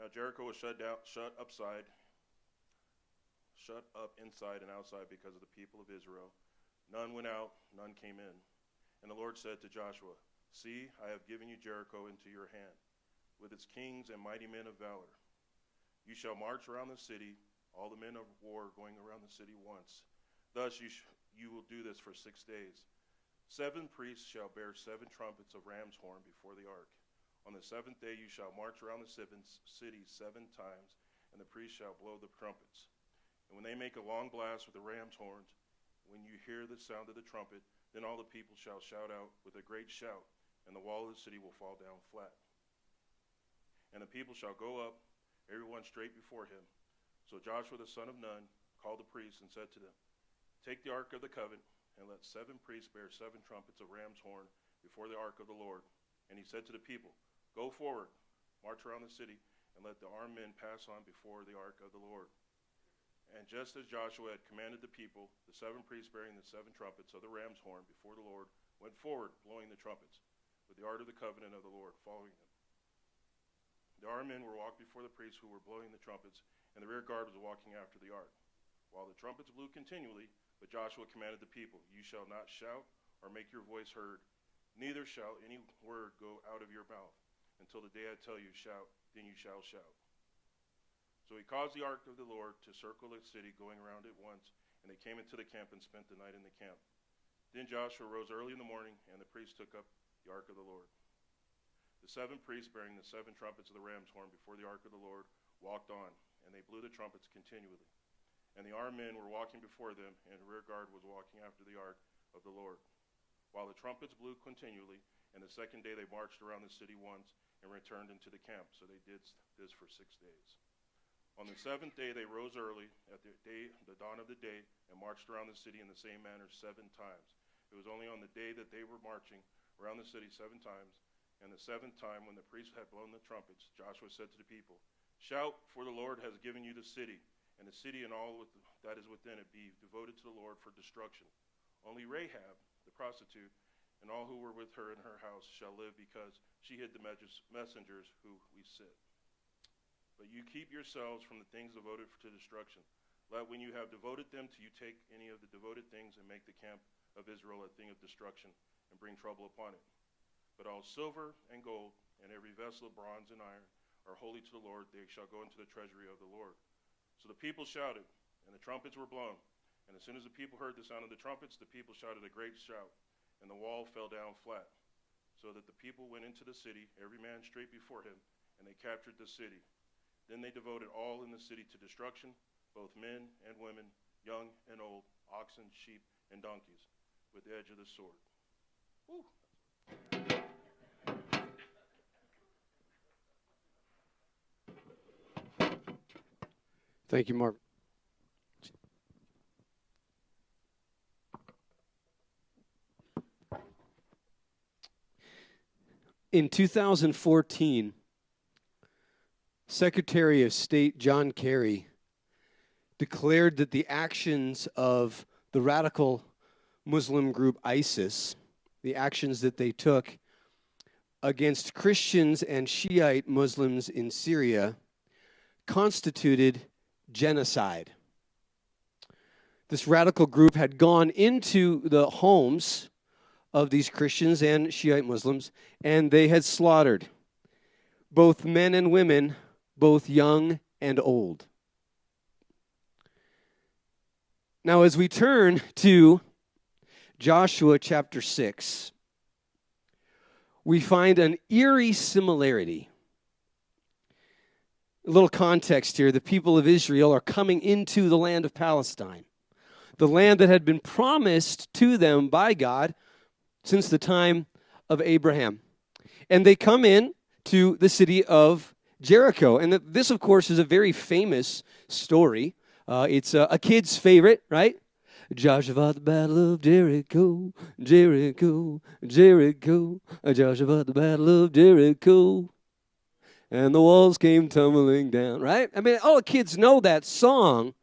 Now Jericho was shut up inside and outside because of the people of Israel. None went out, none came in. And the Lord said to Joshua, "See, I have given you Jericho into your hand, with its kings and mighty men of valor. You shall march around the city, all the men of war going around the city once. Thus you will do this for 6 days. 7 priests shall bear 7 trumpets of ram's horn before the ark. On the 7th day you shall march around the city 7 times, and the priests shall blow the trumpets. And when they make a long blast with the ram's horns, when you hear the sound of the trumpet, then all the people shall shout out with a great shout, and the wall of the city will fall down flat. And the people shall go up, everyone straight before him. So Joshua the son of Nun called the priests and said to them, Take the ark of the covenant, and let 7 priests bear 7 trumpets of ram's horn before the ark of the Lord. And he said to the people, Go forward, march around the city, and let the armed men pass on before the ark of the Lord. And just as Joshua had commanded the people, the 7 priests bearing the 7 trumpets of the ram's horn before the Lord went forward, blowing the trumpets, with the ark of the covenant of the Lord following them. The armed men were walked before the priests who were blowing the trumpets, and the rear guard was walking after the ark, while the trumpets blew continually. But Joshua commanded the people, You shall not shout or make your voice heard, neither shall any word go out of your mouth, until the day I tell you, shout, then you shall shout. So he caused the ark of the Lord to circle the city, going around it once, and they came into the camp and spent the night in the camp. Then Joshua rose early in the morning, and the priests took up the ark of the Lord. The 7 priests bearing the 7 trumpets of the ram's horn before the ark of the Lord walked on, and they blew the trumpets continually. And the armed men were walking before them, and the rear guard was walking after the ark of the Lord, while the trumpets blew continually. And the 2nd day they marched around the city once and returned into the camp. So they did this for 6 days. On the 7th day they rose early at the dawn of the day, and marched around the city in the same manner 7 times. It was only on the day that they were marching around the city 7 times, and the 7th time when the priests had blown the trumpets, Joshua said to the people, Shout, for the Lord has given you the city, and the city and all that is within it be devoted to the Lord for destruction. Only Rahab, the prostitute, and all who were with her in her house shall live, because she hid the messengers who we sent. But you keep yourselves from the things devoted to destruction. Let when you have devoted them to you take any of the devoted things and make the camp of Israel a thing of destruction and bring trouble upon it. But all silver and gold and every vessel of bronze and iron are holy to the Lord. They shall go into the treasury of the Lord. So the people shouted, and the trumpets were blown. And as soon as the people heard the sound of the trumpets, the people shouted a great shout, and the wall fell down flat, so that the people went into the city, every man straight before him, and they captured the city. Then they devoted all in the city to destruction, both men and women, young and old, oxen, sheep, and donkeys, with the edge of the sword. Woo. Thank you, Mark. In 2014, Secretary of State John Kerry declared that the actions of the radical Muslim group ISIS, the actions that they took against Christians and Shiite Muslims in Syria, constituted genocide. This radical group had gone into the homes of these Christians and Shiite Muslims, and they had slaughtered both men and women, both young and old. Now, as we turn to Joshua chapter 6, we find an eerie similarity. A little context here. The people of Israel are coming into the land of Palestine, the land that had been promised to them by God since the time of Abraham. And they come in to the city of Jericho. And this, of course, is a very famous story. It's a kid's favorite, right? Joshua fought the battle of Jericho, Jericho, Jericho. Joshua fought the battle of Jericho, and the walls came tumbling down, right? I mean, all the kids know that song.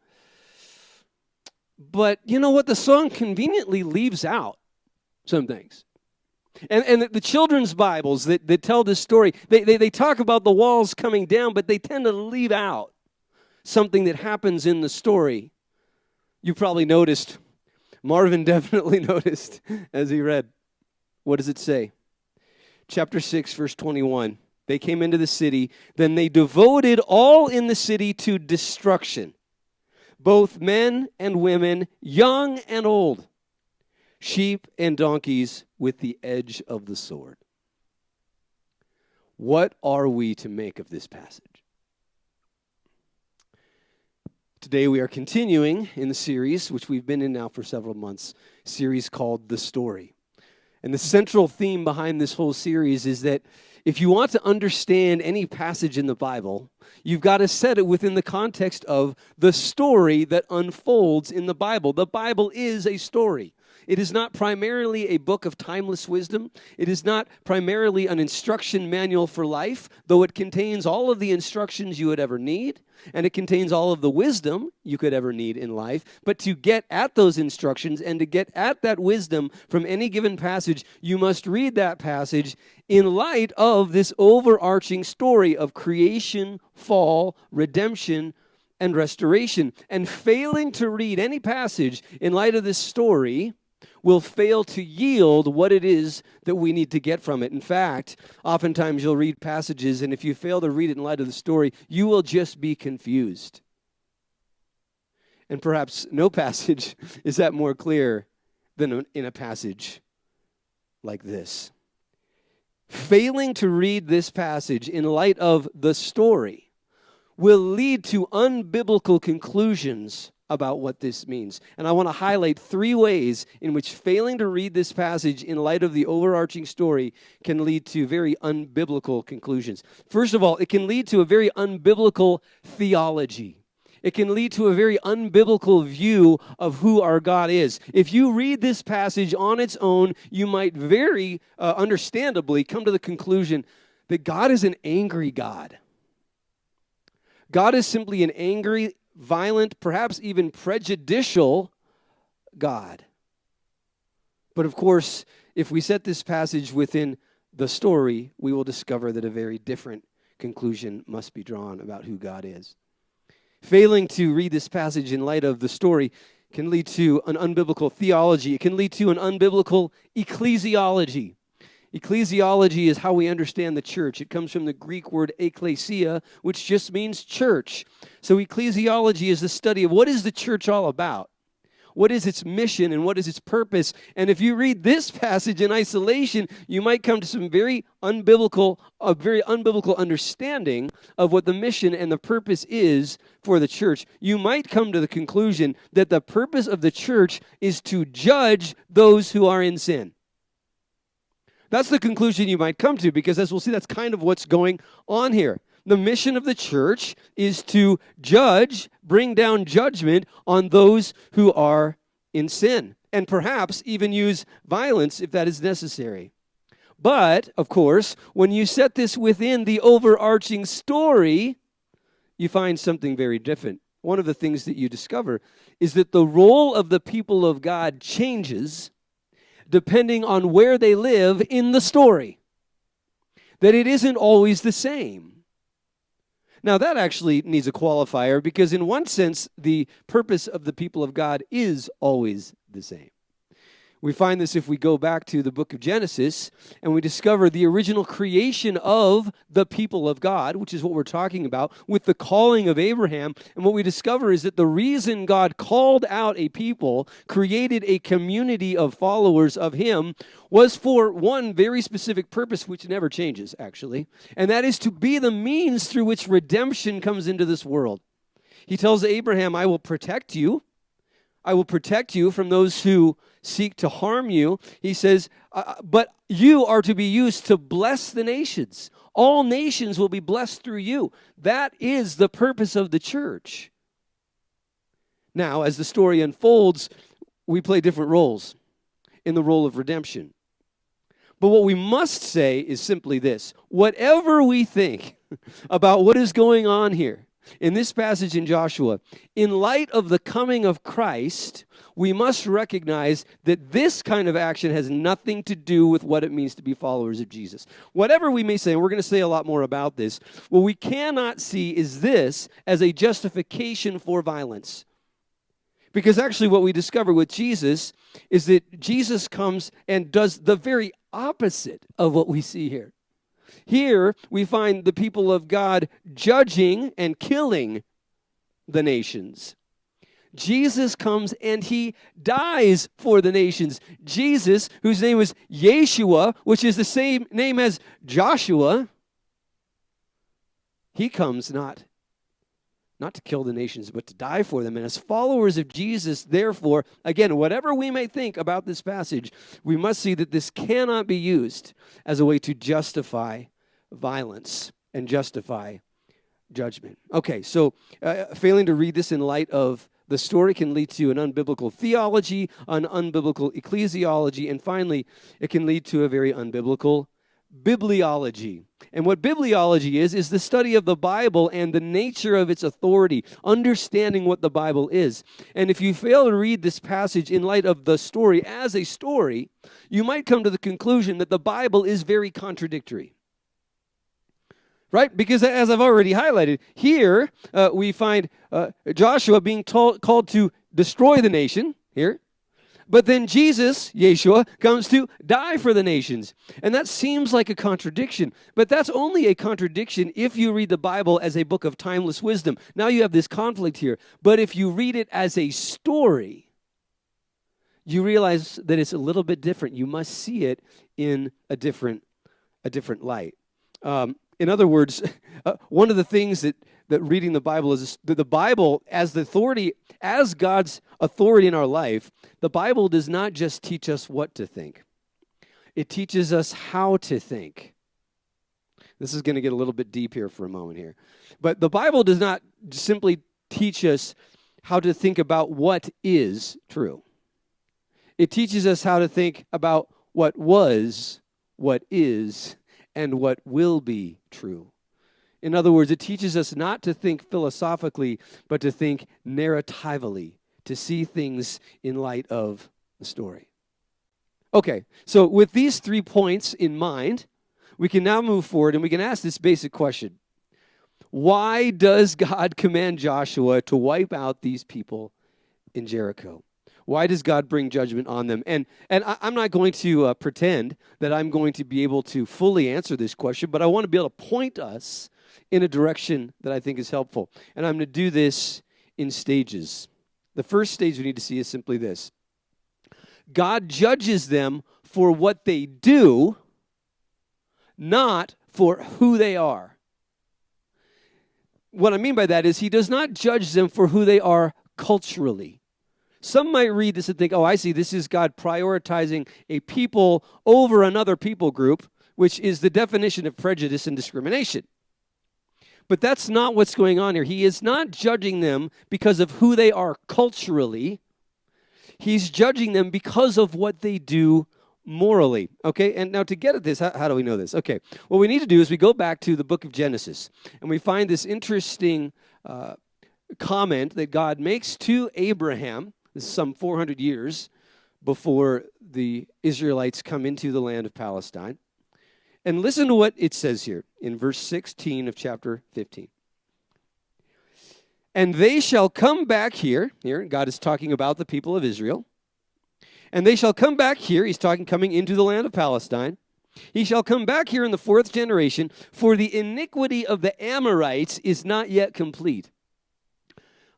But you know what? The song conveniently leaves out some things. And the children's Bibles that tell this story, they talk about the walls coming down, but they tend to leave out something that happens in the story. You probably noticed, Marvin definitely noticed as he read. What does it say? Chapter 6, verse 21. They came into the city, then they devoted all in the city to destruction, both men and women, young and old, sheep and donkeys with the edge of the sword. What are we to make of this passage? Today we are continuing in the series, which we've been in now for several months, series called The Story. And the central theme behind this whole series is that if you want to understand any passage in the Bible, you've got to set it within the context of the story that unfolds in the Bible. The Bible is a story. It is not primarily a book of timeless wisdom. It is not primarily an instruction manual for life, though it contains all of the instructions you would ever need, and it contains all of the wisdom you could ever need in life. But to get at those instructions and to get at that wisdom from any given passage, you must read that passage in light of this overarching story of creation, fall, redemption, and restoration. And failing to read any passage in light of this story will fail to yield what it is that we need to get from it. In fact, oftentimes you'll read passages, and if you fail to read it in light of the story, you will just be confused. And perhaps no passage is that more clear than in a passage like this. Failing to read this passage in light of the story will lead to unbiblical conclusions about what this means. And I want to highlight 3 ways in which failing to read this passage in light of the overarching story can lead to very unbiblical conclusions. First of all, it can lead to a very unbiblical theology. It can lead to a very unbiblical view of who our God is. If you read this passage on its own, you might very understandably come to the conclusion that God is an angry God. God is simply an angry, violent, perhaps even prejudicial God. But of course, if we set this passage within the story, we will discover that a very different conclusion must be drawn about who God is. Failing to read this passage in light of the story can lead to an unbiblical theology. It can lead to an unbiblical ecclesiology. Ecclesiology is how we understand the church. It comes from the Greek word ekklesia, which just means church. So ecclesiology is the study of what is the church all about? What is its mission and what is its purpose? And if you read this passage in isolation, you might come to some very unbiblical understanding of what the mission and the purpose is for the church. You might come to the conclusion that the purpose of the church is to judge those who are in sin. That's the conclusion you might come to, because as we'll see, that's kind of what's going on here. The mission of the church is to judge, bring down judgment on those who are in sin, and perhaps even use violence if that is necessary. But, of course, when you set this within the overarching story, you find something very different. One of the things that you discover is that the role of the people of God changes depending on where they live in the story. That it isn't always the same. Now, that actually needs a qualifier, because in one sense, the purpose of the people of God is always the same. We find this if we go back to the book of Genesis and we discover the original creation of the people of God, which is what we're talking about with the calling of Abraham. And what we discover is that the reason God called out a people, created a community of followers of him, was for one very specific purpose, which never changes, actually. And that is to be the means through which redemption comes into this world. He tells Abraham, I will protect you. I will protect you from those who seek to harm you. He says, but you are to be used to bless the nations. All nations will be blessed through you. That is the purpose of the church. Now, as the story unfolds, we play different roles in the role of redemption. But what we must say is simply this: whatever we think about what is going on here, in this passage in Joshua, in light of the coming of Christ, we must recognize that this kind of action has nothing to do with what it means to be followers of Jesus. Whatever we may say, and we're going to say a lot more about this, what we cannot see is this as a justification for violence. Because actually what we discover with Jesus is that Jesus comes and does the very opposite of what we see here. Here, we find the people of God judging and killing the nations. Jesus comes and he dies for the nations. Jesus, whose name was Yeshua, which is the same name as Joshua, he comes not to kill the nations, but to die for them. And as followers of Jesus, therefore, again, whatever we may think about this passage, we must see that this cannot be used as a way to justify violence and justify judgment. Okay, so failing to read this in light of the story can lead to an unbiblical theology, an unbiblical ecclesiology, and finally, it can lead to a very unbiblical bibliology. And what bibliology is the study of the Bible and the nature of its authority, understanding what the Bible is. And if you fail to read this passage in light of the story as a story, you might come to the conclusion that the Bible is very contradictory. Right? Because as I've already highlighted, here we find Joshua being called to destroy the nation, here. But then Jesus, Yeshua, comes to die for the nations. And that seems like a contradiction. But that's only a contradiction if you read the Bible as a book of timeless wisdom. Now you have this conflict here. But if you read it as a story, you realize that it's a little bit different. You must see it in a different light. In other words, one of the things that reading the Bible is that the Bible, as the authority, as God's authority in our life, the Bible does not just teach us what to think. It teaches us how to think. This is going to get a little bit deep here for a moment here. But the Bible does not simply teach us how to think about what is true. It teaches us how to think about what was, what is, and what will be true. In other words, it teaches us not to think philosophically, but to think narratively, to see things in light of the story. Okay, so with these 3 points in mind, we can now move forward and we can ask this basic question. Why does God command Joshua to wipe out these people in Jericho? Why does God bring judgment on them? And I'm not going to pretend that I'm going to be able to fully answer this question, but I want to be able to point us in a direction that I think is helpful. And I'm going to do this in stages. The first stage we need to see is simply this. God judges them for what they do, not for who they are. What I mean by that is he does not judge them for who they are culturally. Some might read this and think, oh, I see, this is God prioritizing a people over another people group, which is the definition of prejudice and discrimination. But that's not what's going on here. He is not judging them because of who they are culturally. He's judging them because of what they do morally. Okay, and now to get at this, how do we know this? Okay, what we need to do is we go back to the book of Genesis, and we find this interesting comment that God makes to Abraham. This is some 400 years before the Israelites come into the land of Palestine. And listen to what it says here in verse 16 of chapter 15. And they shall come back here. Here, God is talking about the people of Israel. And they shall come back here. He's talking coming into the land of Palestine. He shall come back here in the 4th generation, for the iniquity of the Amorites is not yet complete.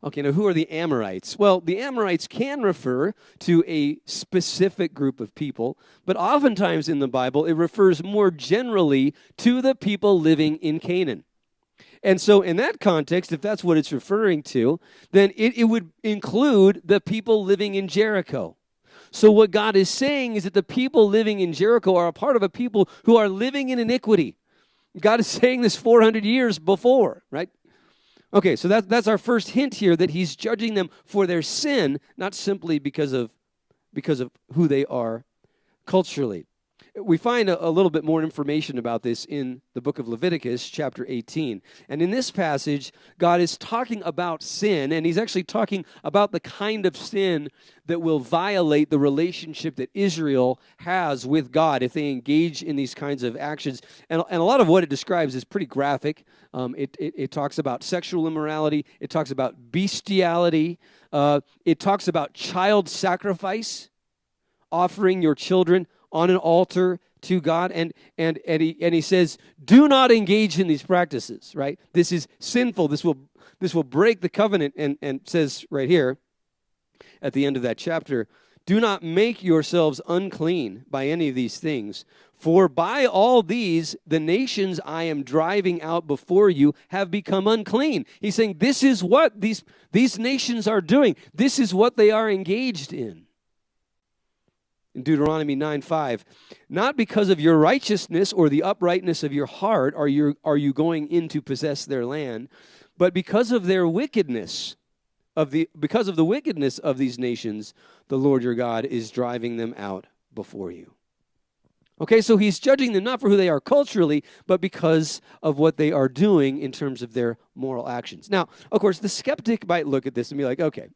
Okay, now who are the Amorites? Well, the Amorites can refer to a specific group of people, but oftentimes in the Bible, it refers more generally to the people living in Canaan. And so in that context, if that's what it's referring to, then it would include the people living in Jericho. So what God is saying is that the people living in Jericho are a part of a people who are living in iniquity. God is saying this 400 years before, right? Okay, so that's our first hint here, that he's judging them for their sin, not simply because of who they are culturally. We find a little bit more information about this in the book of Leviticus, chapter 18. And in this passage, God is talking about sin, and he's actually talking about the kind of sin that will violate the relationship that Israel has with God if they engage in these kinds of actions. And a lot of what it describes is pretty graphic. It talks about sexual immorality. It talks about bestiality. It talks about child sacrifice, offering your children on an altar to God, and he says, do not engage in these practices, right? This is sinful. This will break the covenant, and says right here at the end of that chapter, do not make yourselves unclean by any of these things, for by all these the nations I am driving out before you have become unclean. He's saying this is what these nations are doing. This is what they are engaged in. In Deuteronomy 9:5, not because of your righteousness or the uprightness of your heart are you going in to possess their land, but because of their wickedness, because of the wickedness of these nations, the Lord your God is driving them out before you. Okay, so he's judging them not for who they are culturally, but because of what they are doing in terms of their moral actions. Now, of course, the skeptic might look at this and be like, okay,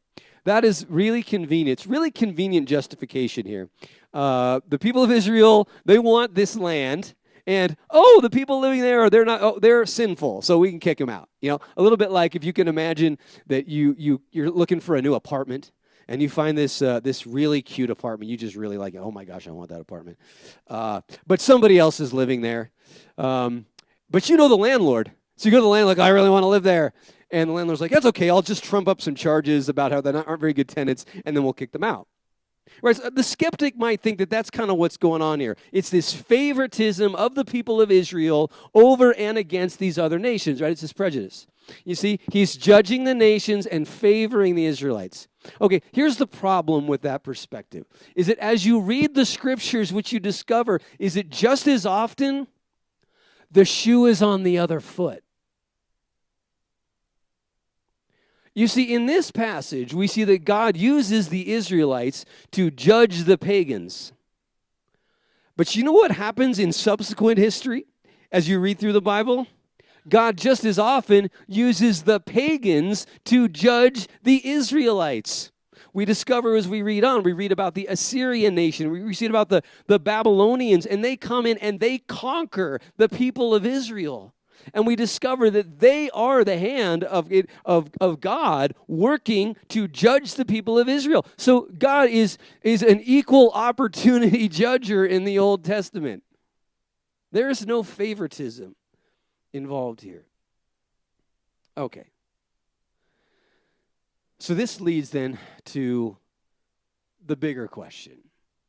that is really convenient. It's really convenient justification here. The people of Israel, they want this land, and the people living there, they're sinful, so we can kick them out. You know, a little bit like if you can imagine that you're looking for a new apartment, and you find this really cute apartment. You just really like it. Oh my gosh, I want that apartment. But somebody else is living there. But you know the landlord. So you go to the landlord, like, I really want to live there. And the landlord's like, that's okay, I'll just trump up some charges about how they aren't very good tenants, and then we'll kick them out. Right? So the skeptic might think that that's kind of what's going on here. It's this favoritism of the people of Israel over and against these other nations, right? It's this prejudice. You see, he's judging the nations and favoring the Israelites. Okay, here's the problem with that perspective. Is that as you read the scriptures, which you discover, is it just as often the shoe is on the other foot. You see, in this passage, we see that God uses the Israelites to judge the pagans. But you know what happens in subsequent history as you read through the Bible? God just as often uses the pagans to judge the Israelites. We discover as we read on, we read about the Assyrian nation, we read about the Babylonians, and they come in and they conquer the people of Israel. And we discover that they are the hand of God working to judge the people of Israel. So God is an equal opportunity judger in the Old Testament. There is no favoritism involved here. Okay. So this leads then to the bigger question,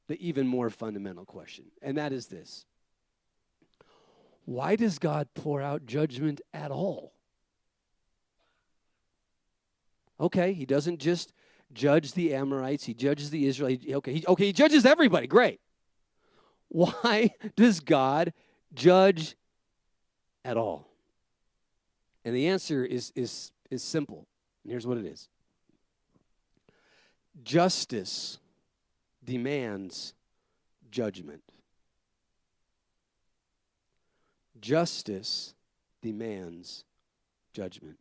the even more fundamental question, and that is this. Why does God pour out judgment at all? Okay, he doesn't just judge the Amorites, he judges the Israelites. He judges everybody, great. Why does God judge at all? And the answer is simple. And here's what it is. Justice demands judgment. Justice demands judgment.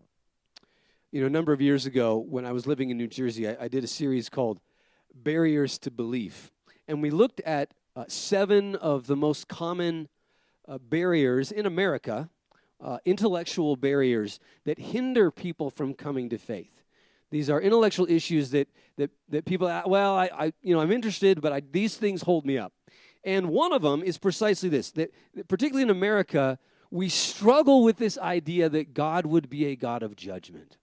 You know, a number of years ago, when I was living in New Jersey, I did a series called Barriers to Belief. And we looked at 7 of the most common barriers in America, intellectual barriers that hinder people from coming to faith. These are intellectual issues that people, I'm interested, but these things hold me up. And one of them is precisely this, that particularly in America, we struggle with this idea that God would be a God of judgment.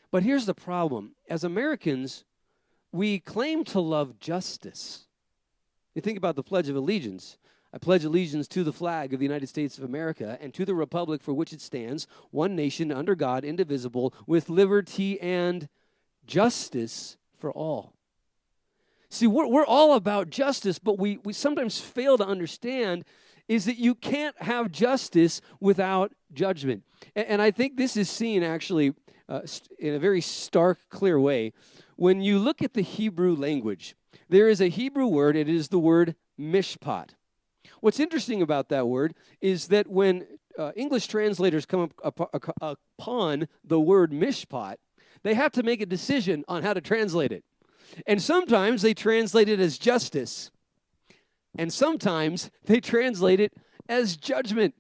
But here's the problem. As Americans, we claim to love justice. You think about the Pledge of Allegiance. I pledge allegiance to the flag of the United States of America and to the republic for which it stands, one nation under God, indivisible, with liberty and justice for all. See, we're all about justice, but we sometimes fail to understand is that you can't have justice without judgment. And I think this is seen actually in a very stark, clear way. When you look at the Hebrew language, there is a Hebrew word, it is the word mishpat. What's interesting about that word is that when English translators come upon the word mishpat, they have to make a decision on how to translate it. And sometimes they translate it as justice, and sometimes they translate it as judgment.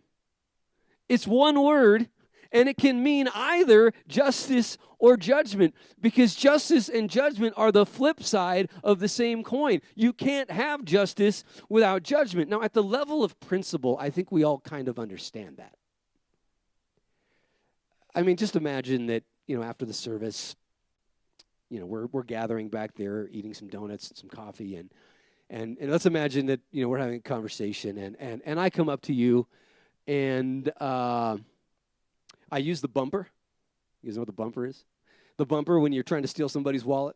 It's one word, and it can mean either justice or judgment, because justice and judgment are the flip side of the same coin. You can't have justice without judgment. Now, at the level of principle, I think we all kind of understand that. I mean, just imagine that, after the service, we're gathering back there, eating some donuts and some coffee, and let's imagine that, we're having a conversation, and I come up to you, and I use the bumper. You guys know what the bumper is? The bumper when you're trying to steal somebody's wallet.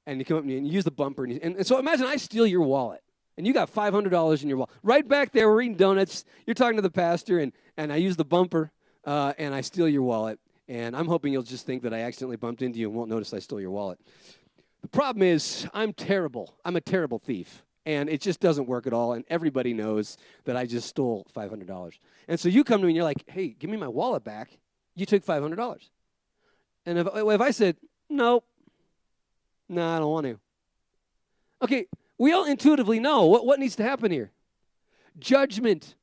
And you come up and you use the bumper. And so imagine I steal your wallet. And you got $500 in your wallet. Right back there, we're eating donuts. You're talking to the pastor. And I use the bumper. And I steal your wallet. And I'm hoping you'll just think that I accidentally bumped into you and won't notice I stole your wallet. The problem is I'm terrible. I'm a terrible thief. And it just doesn't work at all. And everybody knows that I just stole $500. And so you come to me and you're like, hey, give me my wallet back. You took $500. And if I said, no, I don't want to. Okay, we all intuitively know what needs to happen here. Judgment.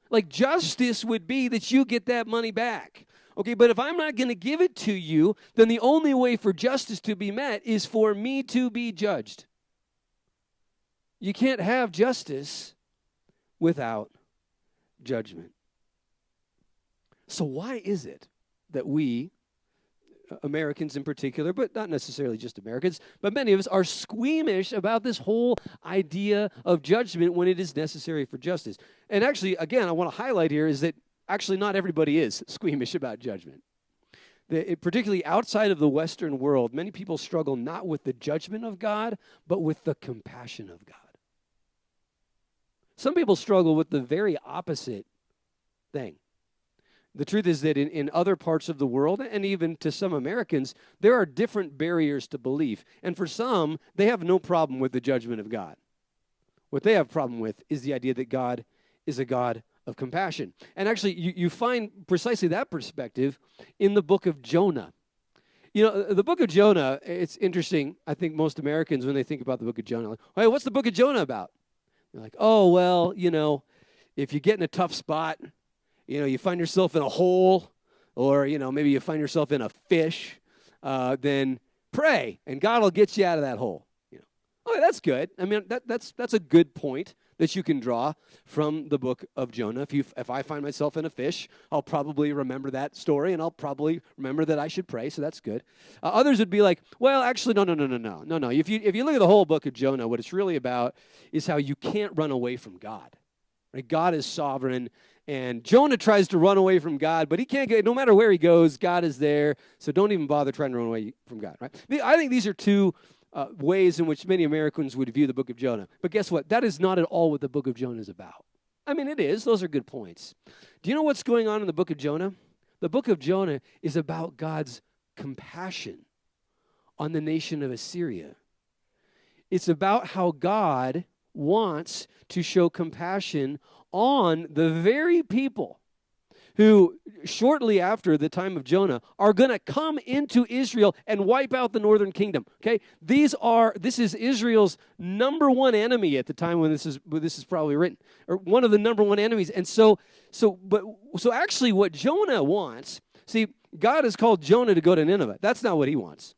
Like justice would be that you get that money back. Okay, but if I'm not going to give it to you, then the only way for justice to be met is for me to be judged. You can't have justice without judgment. So why is it that we, Americans in particular, but not necessarily just Americans, but many of us are squeamish about this whole idea of judgment when it is necessary for justice? And actually, again, I want to highlight here is that actually not everybody is squeamish about judgment. Particularly outside of the Western world, many people struggle not with the judgment of God, but with the compassion of God. Some people struggle with the very opposite thing. The truth is that in other parts of the world, and even to some Americans, there are different barriers to belief. And for some, they have no problem with the judgment of God. What they have a problem with is the idea that God is a God of compassion. And actually, you find precisely that perspective in the book of Jonah. The book of Jonah, it's interesting. I think most Americans, when they think about the book of Jonah, like, hey, what's the book of Jonah about? They're like, oh, well, if you get in a tough spot, you find yourself in a hole, or, maybe you find yourself in a fish, then pray, and God will get you out of that hole. Oh, that's good. I mean, that's a good point that you can draw from the book of Jonah. If I find myself in a fish, I'll probably remember that story, and I'll probably remember that I should pray, so that's good. Others would be like, well, actually, no. If you look at the whole book of Jonah, what it's really about is how you can't run away from God. Right? God is sovereign, and Jonah tries to run away from God, but he can't get, no matter where he goes, God is there, so don't even bother trying to run away from God. Right? I think these are two ways in which many Americans would view the book of Jonah. But guess what? That is not at all what the book of Jonah is about. I mean, it is. Those are good points. Do you know what's going on in the book of Jonah? The book of Jonah is about God's compassion on the nation of Assyria. It's about how God wants to show compassion on the very people who, shortly after the time of Jonah, are going to come into Israel and wipe out the northern kingdom. Okay, this is Israel's number one enemy at the time when this is probably written, or one of the number one enemies. And so actually, what Jonah wants, see, God has called Jonah to go to Nineveh. That's not what he wants.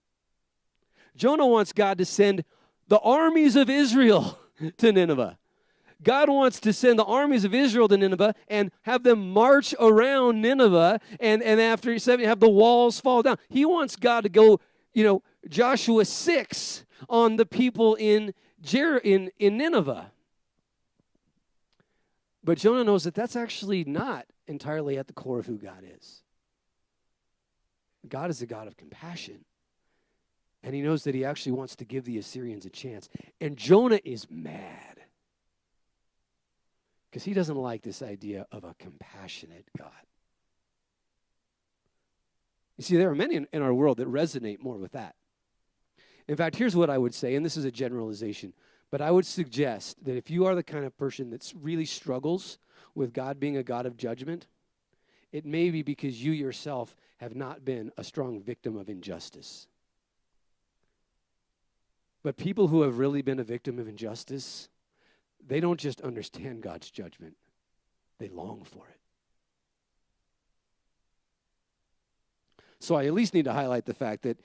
Jonah wants God to send the armies of Israel to Nineveh. God wants to send the armies of Israel to Nineveh and have them march around Nineveh, and after 7 have the walls fall down. He wants God to go, Joshua 6 on the people in Nineveh. But Jonah knows that that's actually not entirely at the core of who God is. God is a God of compassion. And he knows that he actually wants to give the Assyrians a chance. And Jonah is mad, because he doesn't like this idea of a compassionate God. You see, there are many in our world that resonate more with that. In fact, here's what I would say, and this is a generalization, But I would suggest that if you are the kind of person that really struggles with God being a God of judgment, it may be because you yourself have not been a strong victim of injustice. But people who have really been a victim of injustice, they don't just understand God's judgment, they long for it. So I at least need to highlight the fact that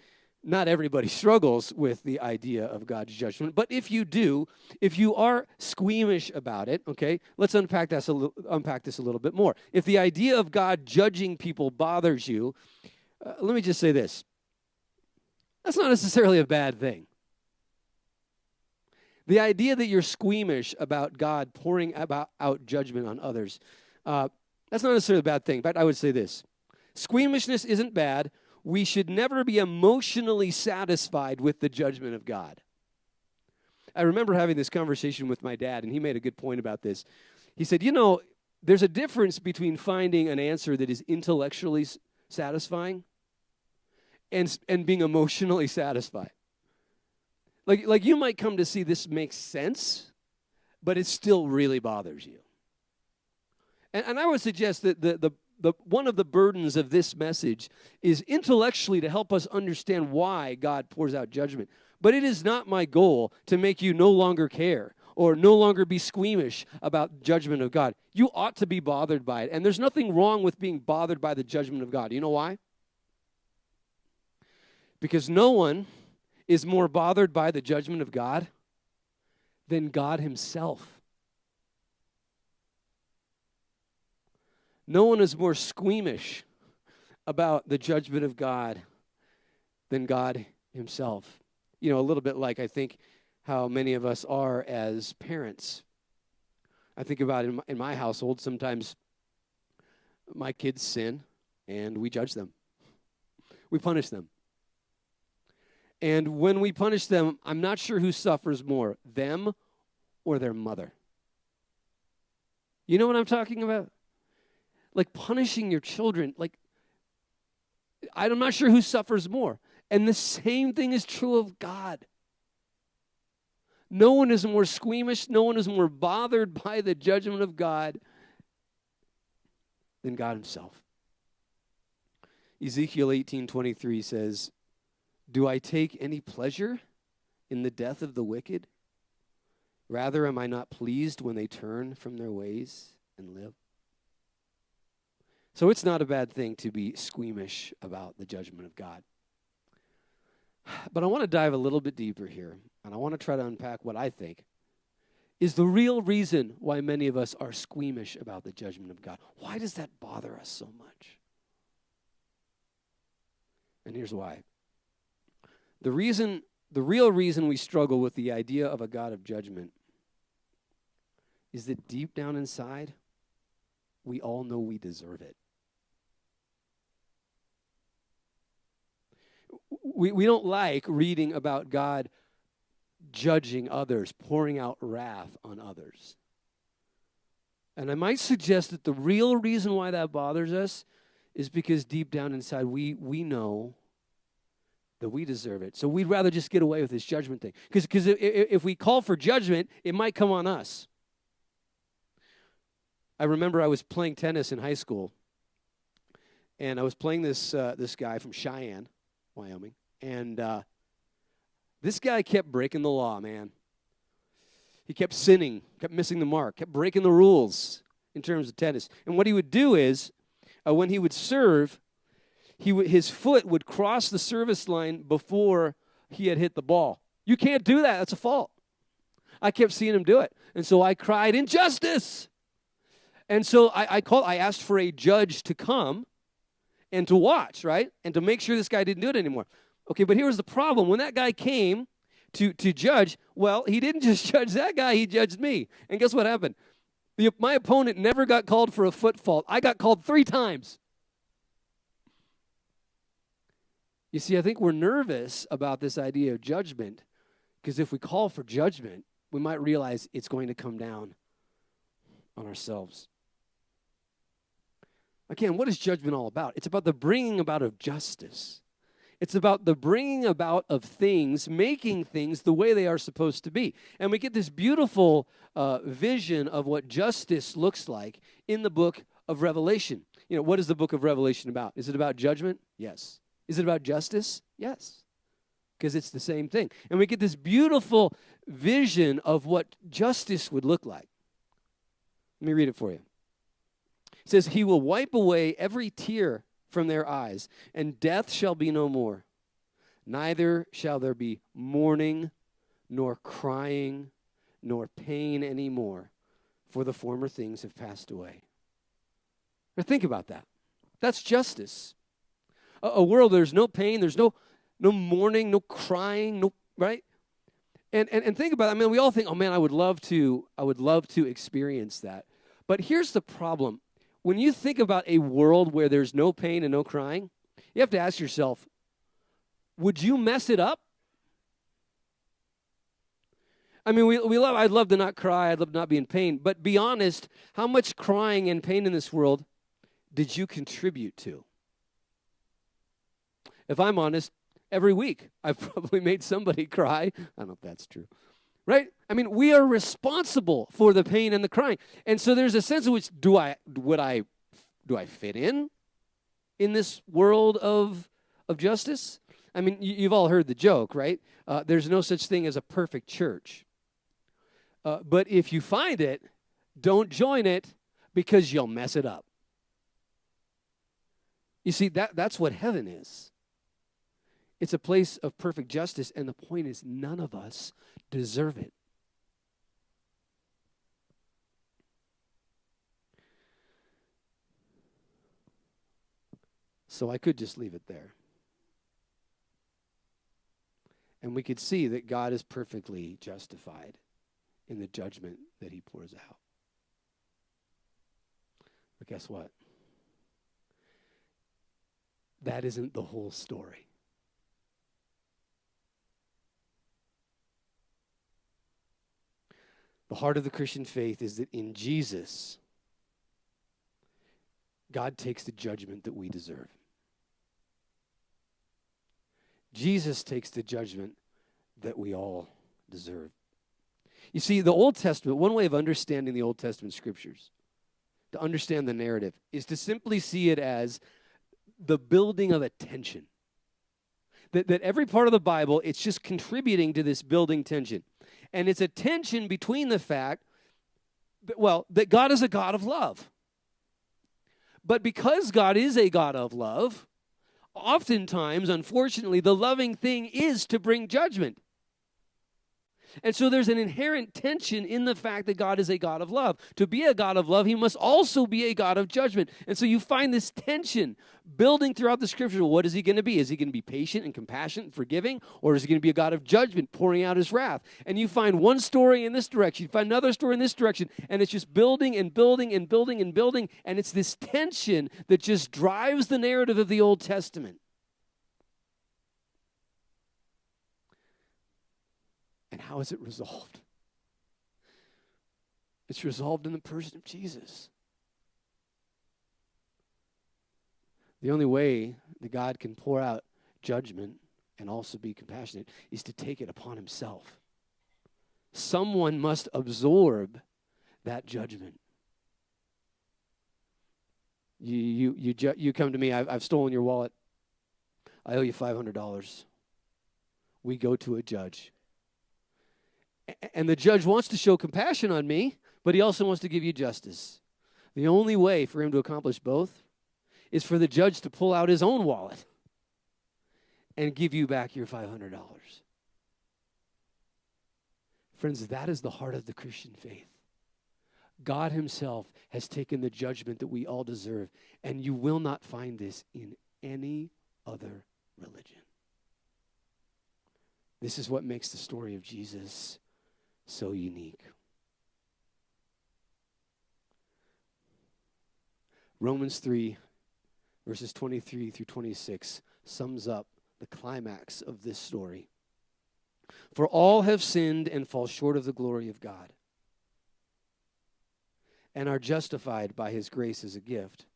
not everybody struggles with the idea of God's judgment. But if you do, if you are squeamish about it, okay, let's unpack this a little bit more. If the idea of God judging people bothers you, let me just say this. That's not necessarily a bad thing. The idea that you're squeamish about God pouring out judgment on others, that's not necessarily a bad thing. In fact, I would say this. Squeamishness isn't bad. We should never be emotionally satisfied with the judgment of God. I remember having this conversation with my dad, and he made a good point about this. He said, there's a difference between finding an answer that is intellectually satisfying and being emotionally satisfied. Like you might come to see this makes sense, but it still really bothers you. And I would suggest that the one of the burdens of this message is intellectually to help us understand why God pours out judgment. But it is not my goal to make you no longer care or no longer be squeamish about judgment of God. You ought to be bothered by it. And there's nothing wrong with being bothered by the judgment of God. You know why? Because no one is more bothered by the judgment of God than God himself. No one is more squeamish about the judgment of God than God himself. A little bit like I think how many of us are as parents. I think about in my household, sometimes my kids sin and we judge them. We punish them. And when we punish them, I'm not sure who suffers more, them or their mother. You know what I'm talking about? Like punishing your children, I'm not sure who suffers more. And the same thing is true of God. No one is more squeamish, no one is more bothered by the judgment of God than God himself. Ezekiel 18:23 says, "Do I take any pleasure in the death of the wicked? Rather, am I not pleased when they turn from their ways and live?" So it's not a bad thing to be squeamish about the judgment of God. But I want to dive a little bit deeper here, and I want to try to unpack what I think is the real reason why many of us are squeamish about the judgment of God. Why does that bother us so much? And here's why. The real reason we struggle with the idea of a God of judgment is that deep down inside, we all know we deserve it. We don't like reading about God judging others, pouring out wrath on others. And I might suggest that the real reason why that bothers us is because deep down inside we know that we deserve it. So we'd rather just get away with this judgment thing. Because if we call for judgment, it might come on us. I remember I was playing tennis in high school, and I was playing this guy from Cheyenne, Wyoming, and this guy kept breaking the law, man. He kept sinning, kept missing the mark, kept breaking the rules in terms of tennis. And what he would do is, when he would serve, his foot would cross the service line before he had hit the ball. You can't do that. That's a fault. I kept seeing him do it. And so I cried, "Injustice!" And so I asked for a judge to come and to watch, right? And to make sure this guy didn't do it anymore. Okay, but here was the problem. When that guy came to judge, well, he didn't just judge that guy, he judged me. And guess what happened? My opponent never got called for a foot fault. I got called 3 times. You see, I think we're nervous about this idea of judgment because if we call for judgment, we might realize it's going to come down on ourselves. Again, what is judgment all about? It's about the bringing about of justice. It's about the bringing about of things, making things the way they are supposed to be. And we get this beautiful vision of what justice looks like in the book of Revelation. You know, what is the book of Revelation about? Is it about judgment? Yes. Is it about justice? Yes. Because it's the same thing. And we get this beautiful vision of what justice would look like. Let me read it for you. It says, he will wipe away every tear from their eyes, and death shall be no more. Neither shall there be mourning, nor crying, nor pain anymore, for the former things have passed away. Now think about that. That's justice. A world where there's no pain, there's no mourning, no crying, no, right? And think about it. I mean, we all think, oh man, I would love to experience that. But here's the problem. When you think about a world where there's no pain and no crying, you have to ask yourself, would you mess it up? I mean, I'd love to not cry, I'd love to not be in pain, but be honest, how much crying and pain in this world did you contribute to? If I'm honest, every week I've probably made somebody cry. I don't know if that's true. Right? I mean, we are responsible for the pain and the crying. And so there's a sense in which do I fit in this world of justice? I mean, you've all heard the joke, right? There's no such thing as a perfect church. But if you find it, don't join it because you'll mess it up. You see, that's what heaven is. It's a place of perfect justice, and the point is none of us deserve it. So I could just leave it there. And we could see that God is perfectly justified in the judgment that he pours out. But guess what? That isn't the whole story. The heart of the Christian faith is that in Jesus, God takes the judgment that we deserve. Jesus takes the judgment that we all deserve. You see, the Old Testament, one way of understanding the Old Testament scriptures, to understand the narrative, is to simply see it as the building of a tension. That every part of the Bible, it's just contributing to this building tension. And it's a tension between the fact that God is a God of love. But because God is a God of love, oftentimes, unfortunately, the loving thing is to bring judgment. And so there's an inherent tension in the fact that God is a God of love. To be a God of love, he must also be a God of judgment. And so you find this tension building throughout the scripture. What is he going to be? Is he going to be patient and compassionate and forgiving? Or is he going to be a God of judgment, pouring out his wrath? And you find one story in this direction, you find another story in this direction, and it's just building and building and building and building. And it's this tension that just drives the narrative of the Old Testament. And how is it resolved? It's resolved in the person of Jesus. The only way that God can pour out judgment and also be compassionate is to take it upon himself. Someone must absorb that judgment. You come to me, I've stolen your wallet. I owe you $500. We go to a judge. And the judge wants to show compassion on me, but he also wants to give you justice. The only way for him to accomplish both is for the judge to pull out his own wallet and give you back your $500. Friends, that is the heart of the Christian faith. God himself has taken the judgment that we all deserve, and you will not find this in any other religion. This is what makes the story of Jesus so unique. Romans 3, verses 23 through 26 sums up the climax of this story. For all have sinned and fall short of the glory of God, and are justified by his grace as a gift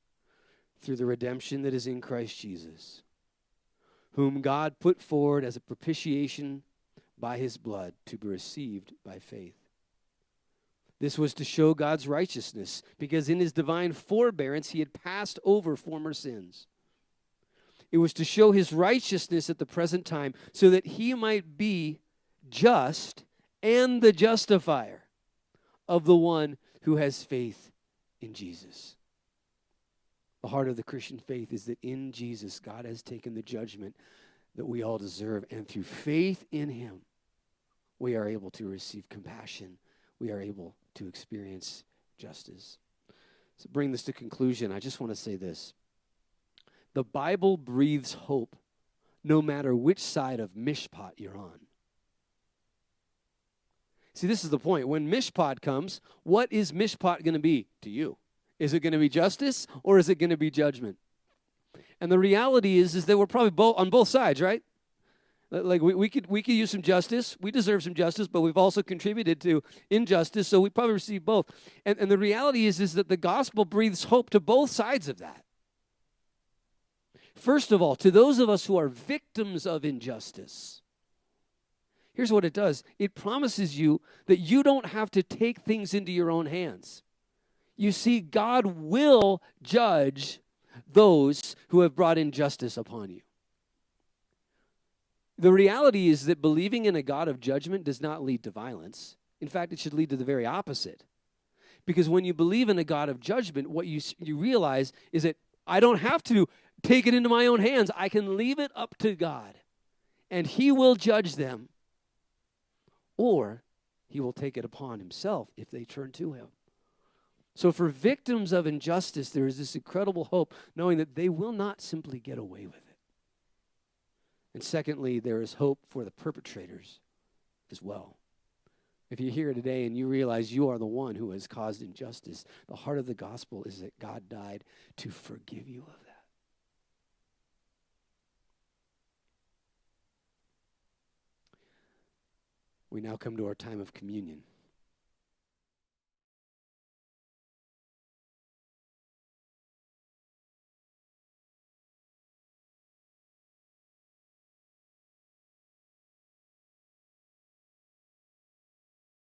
through the redemption that is in Christ Jesus, whom God put forward as a propitiation by his blood to be received by faith. This was to show God's righteousness, because in his divine forbearance he had passed over former sins. It was to show his righteousness at the present time, so that he might be just and the justifier of the one who has faith in Jesus. The heart of the Christian faith is that in Jesus, God has taken the judgment that we all deserve, and through faith in him, we are able to receive compassion. We are able to experience justice. So bring this to conclusion, I just want to say this. The Bible breathes hope no matter which side of Mishpat you're on. See, this is the point. When Mishpat comes, what is Mishpat going to be to you? Is it going to be justice or is it going to be judgment? And the reality is that we're probably on both sides, right? Like we could use some justice. We deserve some justice, but we've also contributed to injustice, so we probably receive both. And the reality is that the gospel breathes hope to both sides of that. First of all, to those of us who are victims of injustice, here's what it does. It promises you that you don't have to take things into your own hands. You see, God will judge those who have brought injustice upon you. The reality is that believing in a God of judgment does not lead to violence. In fact, it should lead to the very opposite. Because when you believe in a God of judgment, what you realize is that I don't have to take it into my own hands. I can leave it up to God, and he will judge them. Or he will take it upon himself if they turn to him. So for victims of injustice, there is this incredible hope, knowing that they will not simply get away with it. And secondly, there is hope for the perpetrators as well. If you're here today and you realize you are the one who has caused injustice, the heart of the gospel is that God died to forgive you of that. We now come to our time of communion.